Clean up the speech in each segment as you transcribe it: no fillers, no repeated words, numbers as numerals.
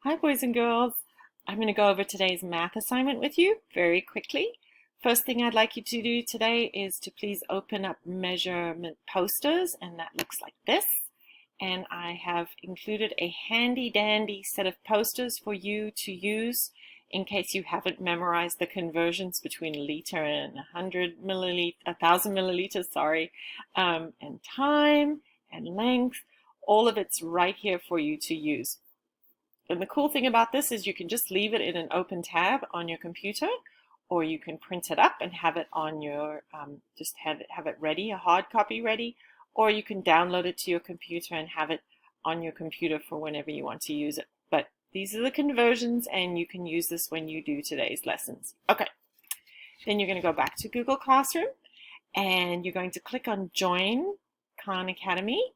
Hi, boys and girls. I'm going to go over today's math assignment with you very quickly. First thing I'd like you to do today is to please open up measurement posters, and that looks like this. And I have included a handy dandy set of posters for you to use in case you haven't memorized the conversions between liter and 100 milliliters, 1,000 milliliters, and time and length. All of it's right here for you to use. And the cool thing about this is you can just leave it in an open tab on your computer, or you can print it up and have it on your, just have it ready, a hard copy ready, or you can download it to your computer and have it on your computer for whenever you want to use it. But these are the conversions, and you can use this when you do today's lessons. Okay, then you're going to go back to Google Classroom, and you're going to click on Join Khan Academy.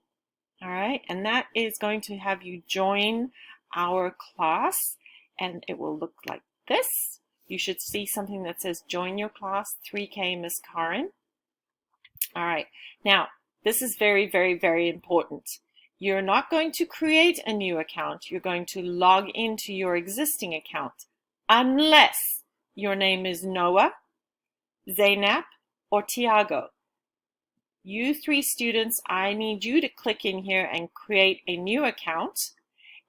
All right, and that is going to have you join our class, and it will look like this. You should see something that says join your class 3K Miss Karen. All right, now this is very, very, very important. You're not going to create a new account. You're going to log into your existing account unless your name is Noah, Zainab, or Tiago. You three students, I need you to click in here and create a new account,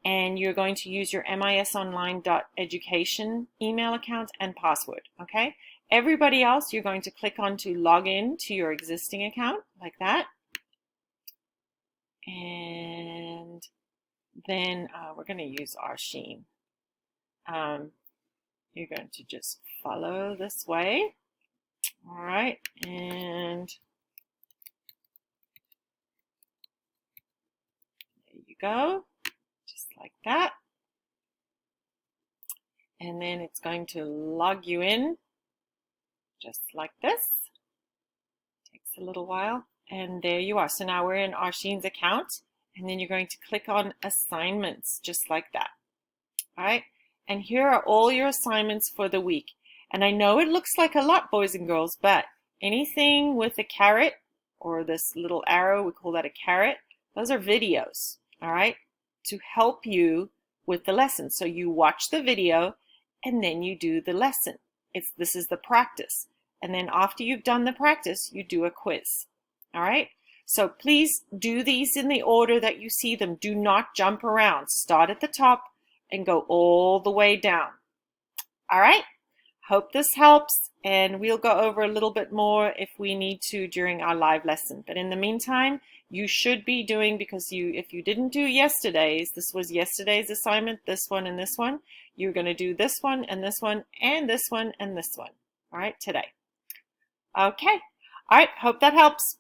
and you're going to use your misonline.education email account and password, okay? Everybody else, you're going to click on to log in to your existing account, like that. And then we're going to use Arsheen. You're going to just follow this way, all right? And there you go. Like that, and then it's going to log you in just like this. Takes a little while, and there you are. So now we're in Arsheen's account, and then you're going to click on assignments just like that. All right, and here are all your assignments for the week. And I know it looks like a lot, boys and girls, but anything with a caret or this little arrow, we call that a caret, those are videos, all right, to help you with the lesson. So you watch the video and then you do the lesson. This is the practice. And then after you've done the practice, you do a quiz. All right? So please do these in the order that you see them. Do not jump around. Start at the top and go all the way down. All right? Hope this helps, and we'll go over a little bit more if we need to during our live lesson. But in the meantime, you should be doing, because if you didn't do yesterday's, this was yesterday's assignment, this one and this one, you're going to do this one and this one and this one and this one, all right, today. Okay, all right, hope that helps.